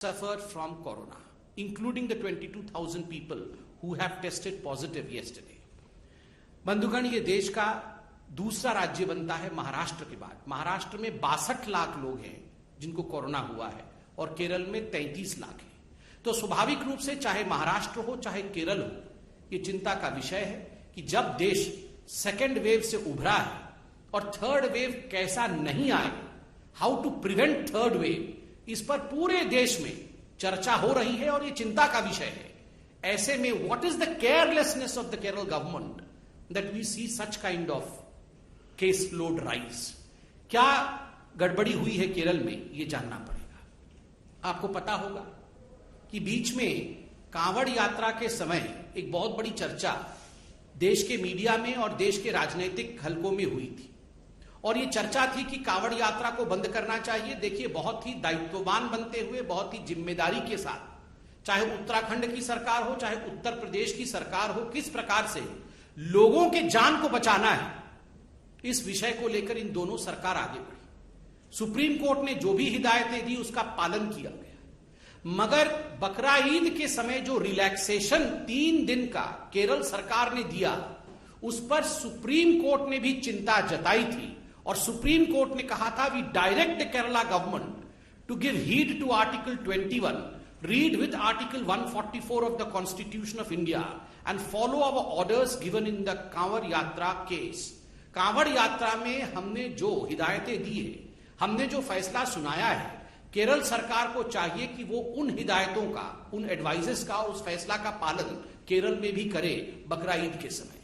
suffered from corona, including the 22,000 people who have tested positive yesterday. बंधुगण, ये देश का दूसरा राज्य बनता है महाराष्ट्र के बाद। महाराष्ट्र में 62 लाख लोग हैं जिनको कोरोना हुआ है और केरल में 33 लाख है। तो स्वाभाविक रूप से चाहे महाराष्ट्र हो चाहे केरल हो, ये चिंता का विषय है कि जब देश सेकेंड वेव से उभरा है और थर्ड वेव कैसा नहीं आए, how to prevent third wave, इस पर पूरे देश में चर्चा हो रही है और ये चिंता का विषय है। ऐसे में what is the carelessness of the Kerala government that we see such kind of case load rise? क्या गड़बड़ी हुई है केरल में, ये जानना पड़ेगा। आपको पता होगा कि बीच में कांवड़ यात्रा के समय एक बहुत बड़ी चर्चा देश के मीडिया में और देश के राजनीतिक हलकों में हुई थी और ये चर्चा थी कि कांवड़ यात्रा को बंद करना चाहिए। देखिए, बहुत ही दायित्ववान बनते हुए, बहुत ही जिम्मेदारी के साथ, चाहे उत्तराखंड की सरकार हो चाहे उत्तर प्रदेश की सरकार हो, किस प्रकार से लोगों के जान को बचाना है, इस विषय को लेकर इन दोनों सरकार आगे बढ़ी। सुप्रीम कोर्ट ने जो भी हिदायतें दी उसका पालन किया गया, मगर बकरा ईद के समय जो रिलैक्सेशन 3 दिन का केरल सरकार ने दिया, उस पर सुप्रीम कोर्ट ने भी चिंता जताई थी और सुप्रीम कोर्ट ने कहा था, we direct Kerala government to give heed to article 21, read with article 144 of the constitution of India and follow our orders given in the Kanwar Yatra case. Kanwar यात्रा में हमने जो हिदायतें दी है, हमने जो फैसला सुनाया है, केरल सरकार को चाहिए कि वो उन हिदायतों का, उन एडवाइजेस का, उस फैसला का पालन केरल में भी करे बकरा ईद के समय।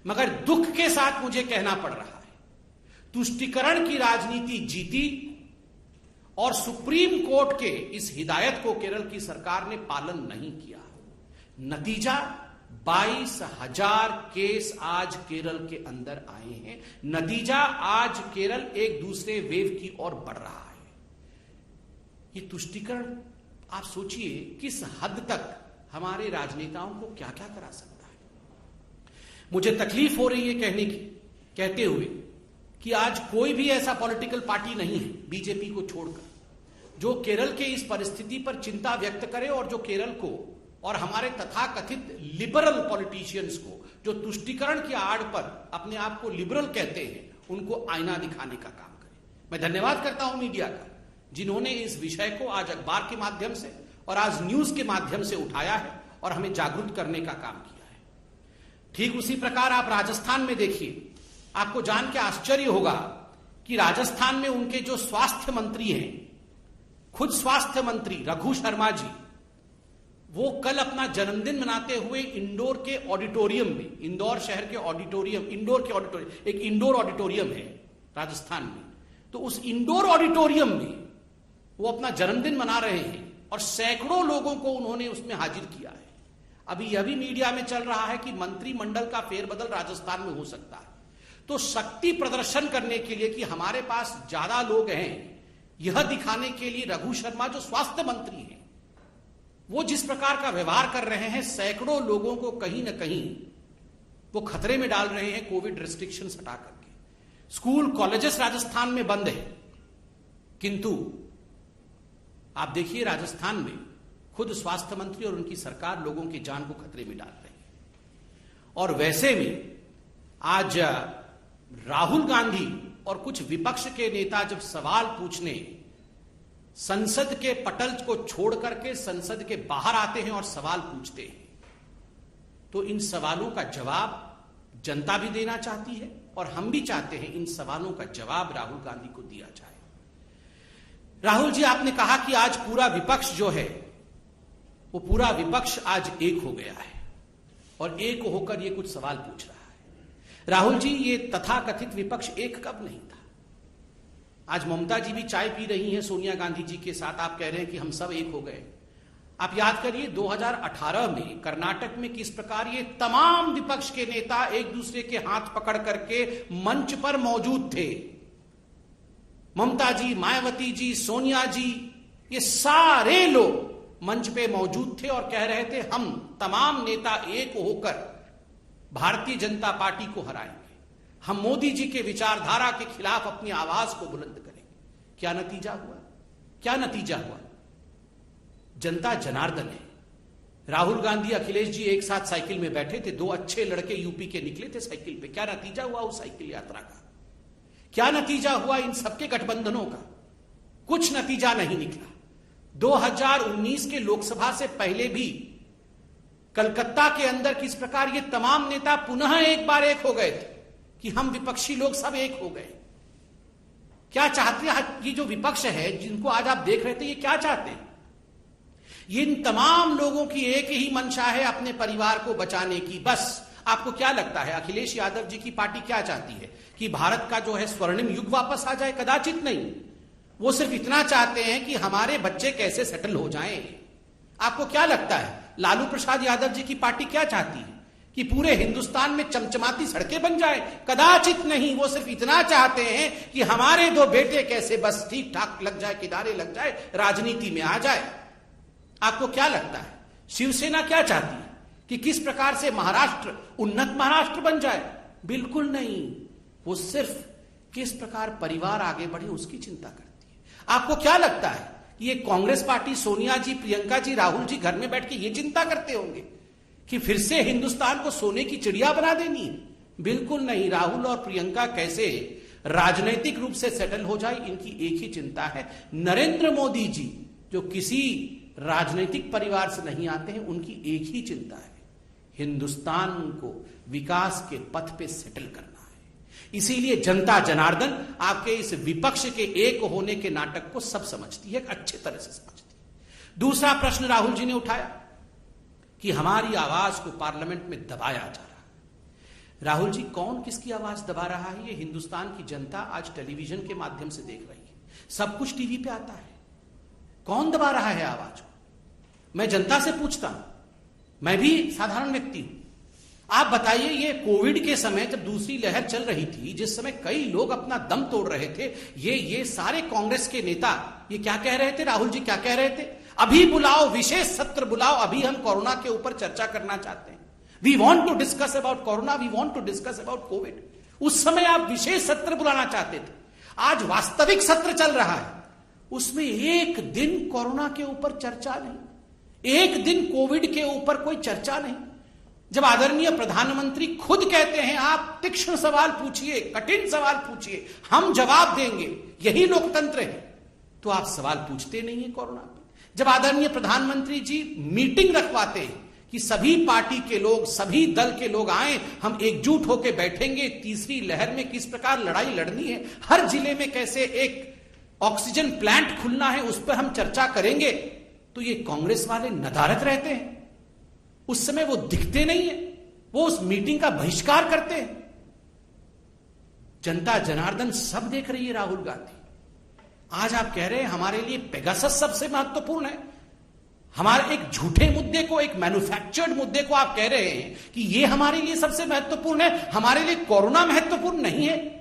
मगर दुख के साथ मुझे कहना पड़ रहा है, तुष्टीकरण की राजनीति जीती और सुप्रीम कोर्ट के इस हिदायत को केरल की सरकार ने पालन नहीं किया। नतीजा 22,000 केस आज केरल के अंदर आए हैं। नतीजा आज केरल एक दूसरे वेव की ओर बढ़ रहा है। ये तुष्टीकरण, आप सोचिए किस हद तक हमारे राजनेताओं को क्या क्या करा सकता है। मुझे तकलीफ हो रही है कहते हुए कि आज कोई भी ऐसा पॉलिटिकल पार्टी नहीं है, बीजेपी को छोड़कर, जो केरल के इस परिस्थिति पर चिंता व्यक्त करे और जो केरल को और हमारे तथाकथित लिबरल पॉलिटिशियंस को, जो तुष्टीकरण की आड़ पर अपने आप को लिबरल कहते हैं, उनको आईना दिखाने का काम करे। मैं धन्यवाद करता हूं मीडिया का, जिन्होंने इस विषय को आज अखबार के माध्यम से और आज न्यूज के माध्यम से उठाया है और हमें जागरूक करने का काम किया है। ठीक उसी प्रकार आप राजस्थान में देखिए, आपको जान के आश्चर्य होगा कि राजस्थान में उनके जो स्वास्थ्य मंत्री हैं, खुद स्वास्थ्य मंत्री रघु शर्मा जी, वो कल अपना जन्मदिन मनाते हुए इंदौर के ऑडिटोरियम में, इंदौर शहर के ऑडिटोरियम, एक इंडोर ऑडिटोरियम है राजस्थान में, तो उस इंडोर ऑडिटोरियम में वो अपना जन्मदिन मना रहे हैं और सैकड़ों लोगों को उन्होंने उसमें हाजिर किया है। अभी यह भी मीडिया में चल रहा है कि मंत्रिमंडल का फेरबदल राजस्थान में हो सकता है। तो शक्ति प्रदर्शन करने के लिए कि हमारे पास ज्यादा लोग हैं, यह दिखाने के लिए रघु शर्मा जो स्वास्थ्य मंत्री हैं, वो जिस प्रकार का व्यवहार कर रहे हैं, सैकड़ों लोगों को कहीं ना कहीं वो खतरे में डाल रहे हैं कोविड रिस्ट्रिक्शंस हटा करके। स्कूल कॉलेजेस राजस्थान में बंद है, किंतु आप देखिए राजस्थान में खुद स्वास्थ्य मंत्री और उनकी सरकार लोगों की जान को खतरे में डाल रही है। और वैसे में आज राहुल गांधी और कुछ विपक्ष के नेता जब सवाल पूछने संसद के पटल को छोड़ करके संसद के बाहर आते हैं और सवाल पूछते हैं, तो इन सवालों का जवाब जनता भी देना चाहती है और हम भी चाहते हैं इन सवालों का जवाब राहुल गांधी को दिया जाए। राहुल जी, आपने कहा कि आज पूरा विपक्ष जो है, वो पूरा विपक्ष आज एक हो गया है और एक होकर ये कुछ सवाल पूछ रहा है। राहुल जी, ये तथाकथित विपक्ष एक कब नहीं था? आज ममता जी भी चाय पी रही हैं सोनिया गांधी जी के साथ, आप कह रहे हैं कि हम सब एक हो गए। आप याद करिए 2018 में कर्नाटक में किस प्रकार ये तमाम विपक्ष के नेता एक दूसरे के हाथ पकड़ करके मंच पर मौजूद थे। ममता जी, मायावती जी, सोनिया जी, ये सारे लोग मंच पे मौजूद थे और कह रहे थे, हम तमाम नेता एक होकर भारतीय जनता पार्टी को हराएंगे, हम मोदी जी के विचारधारा के खिलाफ अपनी आवाज को बुलंद करेंगे। क्या नतीजा हुआ? क्या नतीजा हुआ? जनता जनार्दन है। राहुल गांधी, अखिलेश जी एक साथ साइकिल में बैठे थे, दो अच्छे लड़के यूपी के निकले थे साइकिल पे। क्या नतीजा हुआ उस साइकिल यात्रा का? क्या नतीजा हुआ इन सबके गठबंधनों का? कुछ नतीजा नहीं निकला। 2019 के लोकसभा से पहले भी कलकत्ता के अंदर किस प्रकार ये तमाम नेता पुनः एक बार एक हो गए थे कि हम विपक्षी लोग सब एक हो गए। क्या चाहते हैं ये जो विपक्ष है, जिनको आज आप देख रहे थे, ये क्या चाहते हैं? ये इन तमाम लोगों की एक ही मंशा है, अपने परिवार को बचाने की। बस आपको क्या लगता है अखिलेश यादव जी की पार्टी क्या चाहती है कि भारत का जो है स्वर्णिम युग वापस आ जाए? कदाचित नहीं। वो सिर्फ इतना चाहते हैं कि हमारे बच्चे कैसे सेटल हो जाएं। आपको क्या लगता है लालू प्रसाद यादव जी की पार्टी क्या चाहती है कि पूरे हिंदुस्तान में चमचमाती सड़कें बन जाए? कदाचित नहीं। वो सिर्फ इतना चाहते हैं कि हमारे दो बेटे कैसे बस ठीक ठाक लग जाए, किनारे लग जाए, राजनीति में आ जाए। आपको क्या लगता है शिवसेना क्या चाहती है कि किस प्रकार से महाराष्ट्र उन्नत महाराष्ट्र बन जाए? बिल्कुल नहीं। वो सिर्फ किस प्रकार परिवार आगे बढ़े उसकी चिंता करती है। आपको क्या लगता है कि ये कांग्रेस पार्टी, सोनिया जी, प्रियंका जी, राहुल जी घर में बैठ के ये चिंता करते होंगे कि फिर से हिंदुस्तान को सोने की चिड़िया बना देनी है? बिल्कुल नहीं। राहुल और प्रियंका कैसे राजनीतिक रूप से सेटल हो जाए, इनकी एक ही चिंता है। नरेंद्र मोदी जी जो किसी राजनीतिक परिवार से नहीं आते हैं, उनकी एक ही चिंता है, हिंदुस्तान को विकास के पथ पे सेटल करना है। इसीलिए जनता जनार्दन आपके इस विपक्ष के एक होने के नाटक को सब समझती है, अच्छे तरह से समझती है। दूसरा प्रश्न राहुल जी ने उठाया कि हमारी आवाज को पार्लियामेंट में दबाया जा रहा है। राहुल जी, कौन किसकी आवाज दबा रहा है? ये हिंदुस्तान की जनता आज टेलीविजन के माध्यम से देख रही है, सब कुछ टीवी पे आता है। कौन दबा रहा है आवाज को? मैं जनता से पूछता हूं, मैं भी साधारण व्यक्ति हूं। आप बताइए, ये कोविड के समय जब दूसरी लहर चल रही थी, जिस समय कई लोग अपना दम तोड़ रहे थे, ये सारे कांग्रेस के नेता ये क्या कह रहे थे? राहुल जी क्या कह रहे थे? अभी बुलाओ, विशेष सत्र बुलाओ, अभी हम कोरोना के ऊपर चर्चा करना चाहते हैं। We want to discuss about corona, we want to discuss about covid. उस समय आप विशेष सत्र बुलाना चाहते थे। आज वास्तविक सत्र चल रहा है, उसमें एक दिन कोरोना के ऊपर चर्चा नहीं, एक दिन कोविड के ऊपर कोई चर्चा नहीं। जब आदरणीय प्रधानमंत्री खुद कहते हैं आप तीक्ष्ण सवाल पूछिए, कठिन सवाल पूछिए, हम जवाब देंगे, यही लोकतंत्र है, तो आप सवाल पूछते नहीं है कोरोना पे। जब आदरणीय प्रधानमंत्री जी मीटिंग रखवाते हैं कि सभी पार्टी के लोग, सभी दल के लोग आए, हम एकजुट होकर बैठेंगे, तीसरी लहर में किस प्रकार लड़ाई लड़नी है, हर जिले में कैसे एक ऑक्सीजन प्लांट खुलना है, उस पर हम चर्चा करेंगे, तो ये कांग्रेस वाले नदारत रहते हैं। उस समय वो दिखते नहीं है, वो उस मीटिंग का बहिष्कार करते हैं। जनता जनार्दन सब देख रही है राहुल गांधी। आज आप कह रहे हैं हमारे लिए पेगासस सबसे महत्वपूर्ण है। हमारे एक झूठे मुद्दे को, एक मैन्युफैक्चर्ड मुद्दे को आप कह रहे हैं कि ये हमारे लिए सबसे महत्वपूर्ण है, हमारे लिए कोरोना महत्वपूर्ण नहीं है।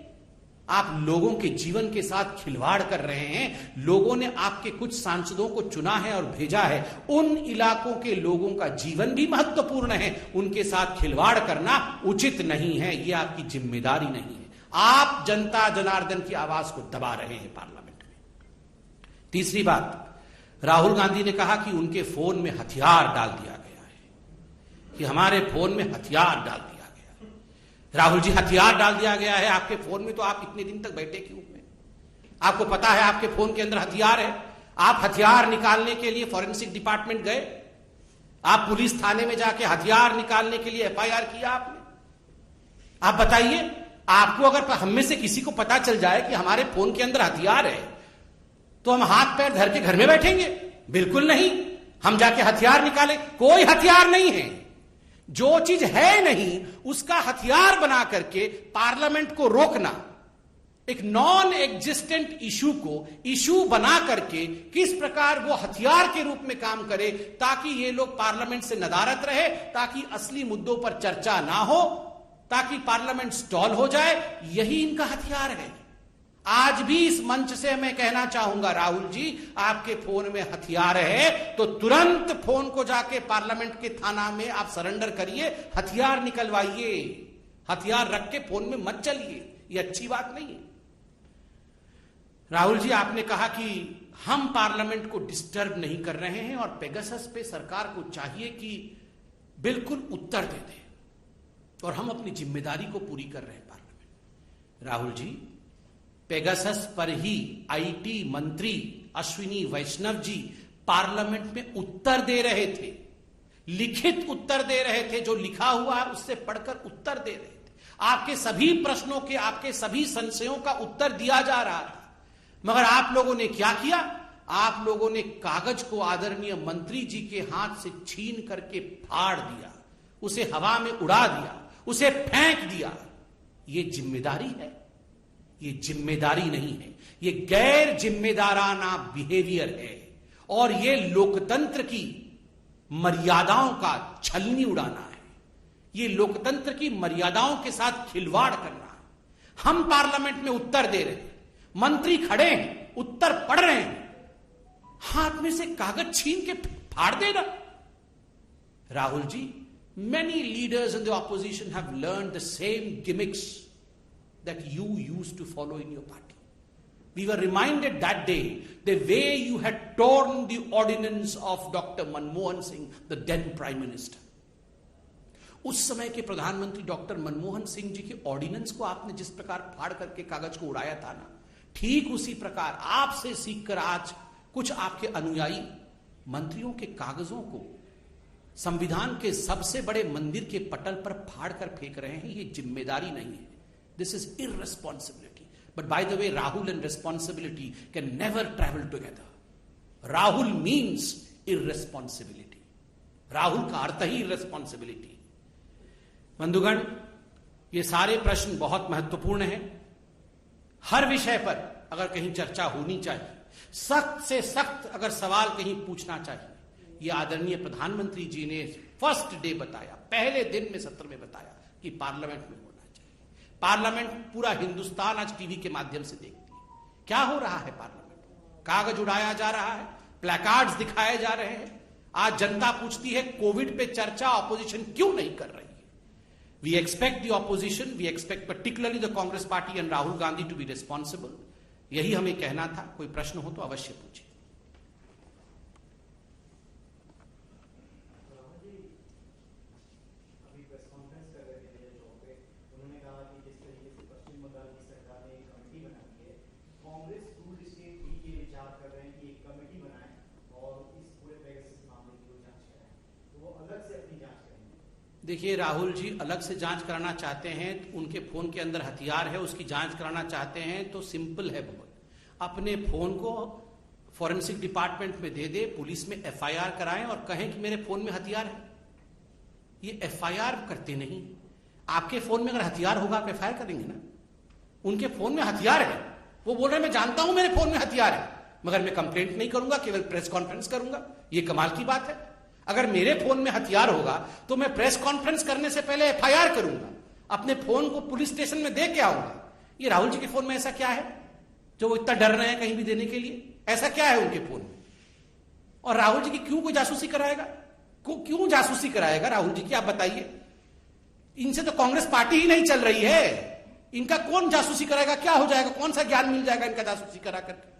आप लोगों के जीवन के साथ खिलवाड़ कर रहे हैं। लोगों ने आपके कुछ सांसदों को चुना है और भेजा है, उन इलाकों के लोगों का जीवन भी महत्वपूर्ण है, उनके साथ खिलवाड़ करना उचित नहीं है, यह आपकी जिम्मेदारी नहीं है। आप जनता जनार्दन की आवाज को दबा रहे हैं पार्लियामेंट में। तीसरी बात, राहुल गांधी ने कहा कि उनके फोन में हथियार डाल दिया गया है, कि हमारे फोन में हथियार डाल दिया गया है। राहुल जी, हथियार डाल दिया गया है आपके फोन में, तो आप इतने दिन तक बैठे क्यों हुए? आपको पता है आपके फोन के अंदर हथियार है। आप हथियार निकालने के लिए फॉरेंसिक डिपार्टमेंट गए, आप पुलिस थाने में जाके हथियार निकालने के लिए एफआईआर किया आपने? आप बताइए, आपको अगर हम में से किसी को पता चल जाए कि हमारे फोन के अंदर हथियार है, तो हम हाथ पैर धर के घर में बैठेंगे? बिल्कुल नहीं। हम जाके हथियार निकालें? कोई हथियार नहीं है। जो चीज है नहीं उसका हथियार बना करके पार्लियामेंट को रोकना, एक नॉन एग्जिस्टेंट इशू को इशू बना करके किस प्रकार वो हथियार के रूप में काम करे, ताकि ये लोग पार्लियामेंट से नदारत रहे, ताकि असली मुद्दों पर चर्चा ना हो, ताकि पार्लियामेंट स्टॉल हो जाए, यही इनका हथियार है। आज भी इस मंच से मैं कहना चाहूंगा, राहुल जी, आपके फोन में हथियार है तो तुरंत फोन को जाके पार्लियामेंट के थाना में आप सरेंडर करिए, हथियार निकलवाइए। हथियार रख के फोन में मत चलिए, ये अच्छी बात नहीं है। राहुल जी, आपने कहा कि हम पार्लियामेंट को डिस्टर्ब नहीं कर रहे हैं और पेगासस पे सरकार को चाहिए कि बिल्कुल उत्तर दे दे और हम अपनी जिम्मेदारी को पूरी कर रहे हैं पार्लियामेंट। राहुल जी, पेगासस पर ही आईटी मंत्री अश्विनी वैष्णव जी पार्लियामेंट में उत्तर दे रहे थे, लिखित उत्तर दे रहे थे, जो लिखा हुआ है उससे पढ़कर उत्तर दे रहे थे। आपके सभी प्रश्नों के, आपके सभी संशयों का उत्तर दिया जा रहा था। मगर आप लोगों ने क्या किया? आप लोगों ने कागज को आदरणीय मंत्री जी के हाथ से छीन करके फाड़ दिया, उसे हवा में उड़ा दिया, उसे फेंक दिया। यह जिम्मेदारी है? यह जिम्मेदारी नहीं है, यह गैर जिम्मेदाराना बिहेवियर है और यह लोकतंत्र की मर्यादाओं का छलनी उड़ाना है। यह लोकतंत्र की मर्यादाओं के साथ खिलवाड़ करना है। हम पार्लियामेंट में उत्तर दे रहे हैं, मंत्री खड़े हैं, उत्तर पढ़ रहे हैं, हाथ में से कागज छीन के फाड़ देना। Rahul ji, many leaders in the opposition have learned the same gimmicks that you used to follow in your party. We were reminded that day the way you had torn the ordinance of Dr. Manmohan Singh, the then Prime Minister. उस समय के प्रधानमंत्री doctor Manmohan Singh ji के ordinance को आपने जिस प्रकार फाड़ करके कागज को उड़ाया था ना, ठीक उसी प्रकार आपसे सीखकर आज कुछ आपके अनुयायी मंत्रियों के कागजों को संविधान के सबसे बड़े मंदिर के पटल पर फाड़ कर फेंक रहे हैं। यह जिम्मेदारी नहीं है। This is irresponsibility. But by the way, Rahul and responsibility can never travel together. Rahul means irresponsibility. Rahul का अर्थ ही इररेस्पॉन्सिबिलिटी। बंधुगण, ये सारे प्रश्न बहुत महत्वपूर्ण हैं। हर विषय पर अगर कहीं चर्चा होनी चाहिए, सख्त से सख्त अगर सवाल कहीं पूछना चाहिए, ये आदरणीय प्रधानमंत्री जी ने फर्स्ट डे बताया, पहले दिन में सत्र में बताया कि पार्लियामेंट में होना चाहिए। पार्लियामेंट पूरा हिंदुस्तान आज टीवी के माध्यम से देखती है। क्या हो रहा है पार्लियामेंट में? कागज उड़ाया जा रहा है, प्लेकार्ड्स दिखाए जा रहे हैं। आज जनता पूछती है कोविड पे चर्चा ऑपोजिशन क्यों नहीं कर रही है? We expect the opposition, we expect particularly the Congress party and Rahul Gandhi to be responsible. यही हमें कहना था। कोई प्रश्न हो तो अवश्य पूछिए। देखिए राहुल जी, अलग से जांच कराना चाहते हैं तो उनके फोन के अंदर हथियार है, उसकी जांच कराना चाहते हैं तो सिंपल है बहुत। अपने फोन को फॉरेंसिक डिपार्टमेंट में दे दे, पुलिस में एफआईआर कराएं और कहें कि मेरे फोन में हथियार है। ये एफआईआर करते नहीं। आपके फोन में अगर हथियार होगा आप एफआईआर करेंगे ना। उनके फोन में हथियार है, वो बोल रहे हैं मैं जानता हूं मेरे फोन में हथियार है, मगर मैं कंप्लेंट नहीं करूंगा, केवल प्रेस कॉन्फ्रेंस करूंगा। ये कमाल की बात है। अगर मेरे फोन में हथियार होगा तो मैं प्रेस कॉन्फ्रेंस करने से पहले एफआईआर करूंगा, अपने फोन को पुलिस स्टेशन में दे के आऊंगा। ये राहुल जी के फोन में ऐसा क्या है जो वो इतना डर रहे हैं कहीं भी देने के लिए? ऐसा क्या है उनके फोन में? और राहुल जी की क्यों कोई जासूसी कराएगा? क्यों जासूसी कराएगा राहुल जी की? आप बताइए। इनसे तो कांग्रेस पार्टी ही नहीं चल रही है, इनका कौन जासूसी कराएगा? क्या हो जाएगा? कौन सा ज्ञान मिल जाएगा इनका जासूसी करा करके?